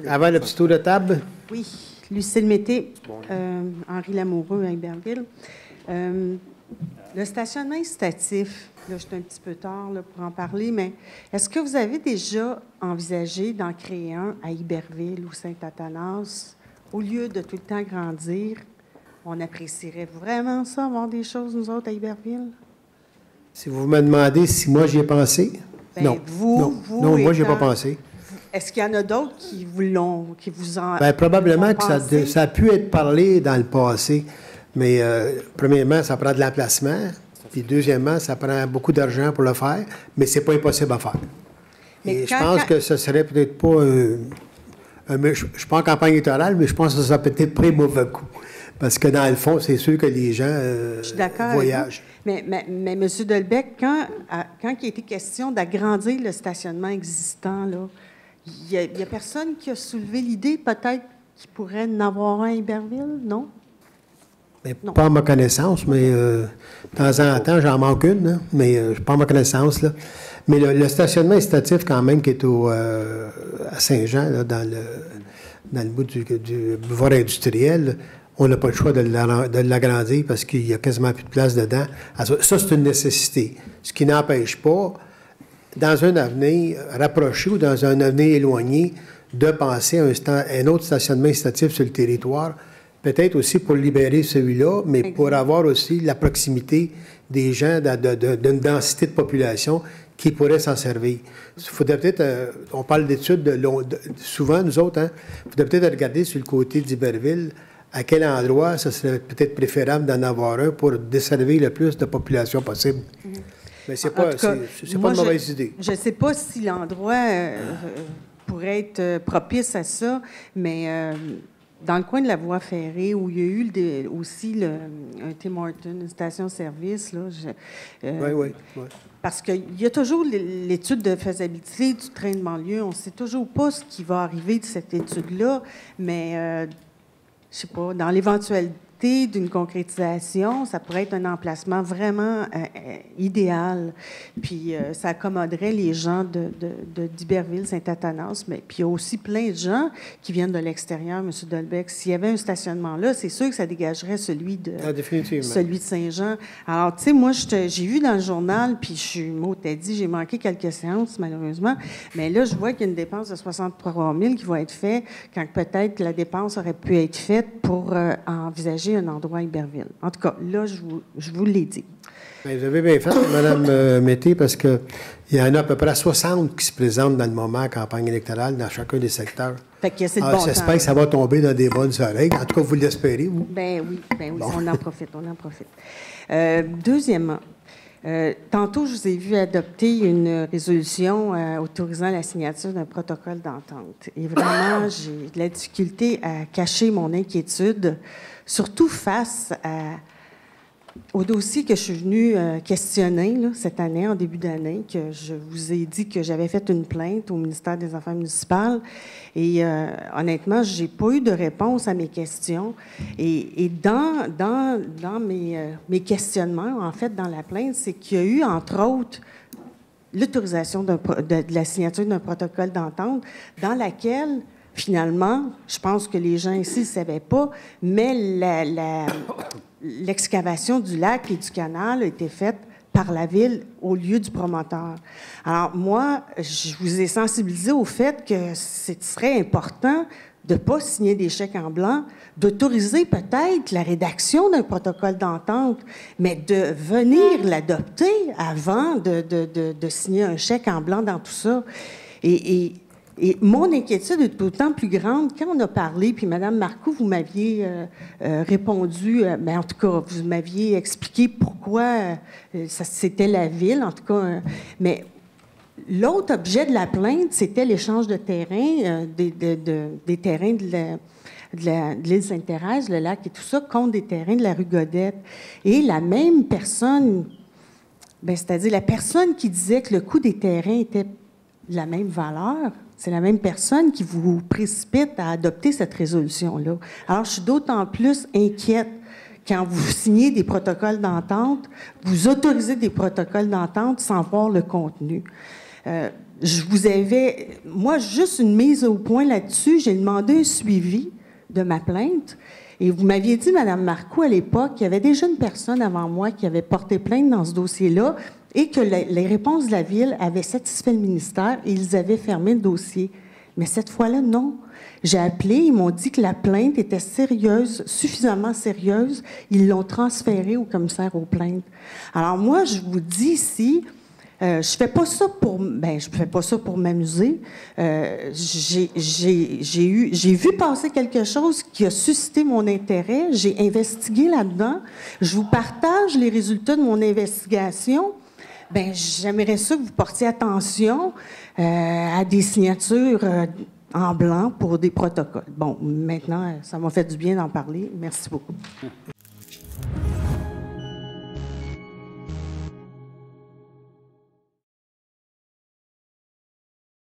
Avant le petit tour de table. Oui, Lucille Mété, Henri Lamoureux à Iberville. Le stationnement incitatif, là, je suis un petit peu tard là, pour en parler, mais est-ce que vous avez déjà envisagé d'en créer un à Iberville ou Saint-Athanas? Au lieu de tout le temps grandir, on apprécierait vraiment ça, avoir des choses, nous autres, à Iberville? Si vous me demandez si moi j'y ai pensé, Ben, non. vous Non, moi, j'y ai pas étant- pensé. Est-ce qu'il y en a d'autres qui vous en... Bien, probablement ont que pensé? ça a pu être parlé dans le passé, mais premièrement, ça prend de l'emplacement, puis deuxièmement, ça prend beaucoup d'argent pour le faire, mais c'est pas impossible à faire. Mais Et je quand- pense que ce serait peut-être pas je suis pas en campagne électorale, mais je pense que ça serait peut-être pas un mauvais coup. Parce que dans le fond, c'est sûr que les gens Je suis d'accord avec voyagent. vous. Mais M. Delbecq, quand il a été question d'agrandir le stationnement existant, là, il y a personne qui a soulevé l'idée, peut-être, qu'il pourrait en avoir un à Iberville, non? Mais Non. pas à ma connaissance, mais de temps en temps, j'en manque une, hein, mais pas à ma connaissance. Là. Mais le stationnement incitatif, quand même, qui est à Saint-Jean, là, dans le bout du boulevard industriel, on n'a pas le choix de l'agrandir parce qu'il y a quasiment plus de place dedans. Alors, ça, c'est une nécessité. Ce qui n'empêche pas, dans un avenir rapproché ou dans un avenir éloigné, de penser à un autre stationnement incitatif sur le territoire, peut-être aussi pour libérer celui-là, mais Exact. pour avoir aussi la proximité des gens d'une densité de population qui pourraient s'en servir. Il faudrait peut-être, on parle d'études souvent, nous autres, hein, il faudrait peut-être regarder sur le côté d'Iberville à quel endroit ce serait peut-être préférable d'en avoir un pour desservir le plus de population possible. Mais c'est pas, En tout cas, c'est pas moi, une mauvaise idée. Je ne sais pas si l'endroit pourrait être propice à ça, mais dans le coin de la voie ferrée, où il y a eu aussi un Tim Hortons, une station-service, là, Oui. parce qu'il y a toujours l'étude de faisabilité du train de banlieue. On ne sait toujours pas ce qui va arriver de cette étude-là, mais je ne sais pas, dans l'éventualité d'une concrétisation, ça pourrait être un emplacement vraiment idéal. Puis ça accommoderait les gens d'Iberville, Saint-Athanas, mais puis il y a aussi plein de gens qui viennent de l'extérieur, M. Delbecq. S'il y avait un stationnement là, c'est sûr que ça dégagerait celui de Saint-Jean. Alors, tu sais, moi, j'ai vu dans le journal, puis t'as dit, j'ai manqué quelques séances, malheureusement, mais là, je vois qu'il y a une dépense de 63 000 qui va être faite, quand peut-être la dépense aurait pu être faite pour envisager un endroit à Iberville. En tout cas, là, je vous l'ai dit. Bien, vous avez bien fait, Mme Mété, parce qu'il y en a à peu près 60 qui se présentent dans le moment en campagne électorale dans chacun des secteurs. Fait que c'est le bon temps. J'espère que ça va tomber dans des bonnes oreilles. En tout cas, vous l'espérez, vous? Ben oui, Bon. on en profite. Deuxièmement, tantôt, je vous ai vu adopter une résolution autorisant la signature d'un protocole d'entente. Et vraiment, j'ai de la difficulté à cacher mon inquiétude, surtout face au dossier que je suis venue questionner là, cette année, en début d'année, que je vous ai dit que j'avais fait une plainte au ministère des Affaires municipales. Et honnêtement, je n'ai pas eu de réponse à mes questions. Et dans mes questionnements, en fait, dans la plainte, c'est qu'il y a eu, entre autres, l'autorisation de la signature d'un protocole d'entente dans laquelle, finalement, je pense que les gens ici ne savaient pas, mais l'excavation du lac et du canal a été faite par la Ville au lieu du promoteur. Alors, moi, je vous ai sensibilisé au fait que ce serait important de ne pas signer des chèques en blanc, d'autoriser peut-être la rédaction d'un protocole d'entente, mais de venir l'adopter avant de signer un chèque en blanc dans tout ça. Et mon inquiétude est d'autant plus grande quand on a parlé, puis Mme Marcoux, vous m'aviez répondu, mais en tout cas, vous m'aviez expliqué pourquoi c'était la Ville, en tout cas. Mais l'autre objet de la plainte, c'était l'échange de terrain, des terrains de l'île Sainte-Thérèse, le lac et tout ça, contre des terrains de la rue Godette. Et la même personne, c'est-à-dire la personne qui disait que le coût des terrains était de la même valeur, c'est la même personne qui vous précipite à adopter cette résolution-là. Alors, je suis d'autant plus inquiète quand vous signez des protocoles d'entente, vous autorisez des protocoles d'entente sans voir le contenu. Je vous avais, moi, juste une mise au point là-dessus. J'ai demandé un suivi de ma plainte. Et vous m'aviez dit, Mme Marcoux, à l'époque, qu'il y avait déjà une personne avant moi qui avait porté plainte dans ce dossier-là et que les réponses de la Ville avaient satisfait le ministère et ils avaient fermé le dossier. Mais cette fois-là, non. J'ai appelé, ils m'ont dit que la plainte était sérieuse, suffisamment sérieuse. Ils l'ont transférée au commissaire aux plaintes. Alors moi, je vous dis ici, je fais pas ça pour m'amuser. J'ai vu passer quelque chose qui a suscité mon intérêt. J'ai investigué là-dedans. Je vous partage les résultats de mon investigation. J'aimerais ça que vous portiez attention à des signatures en blanc pour des protocoles. Bon, maintenant, ça m'a fait du bien d'en parler. Merci beaucoup.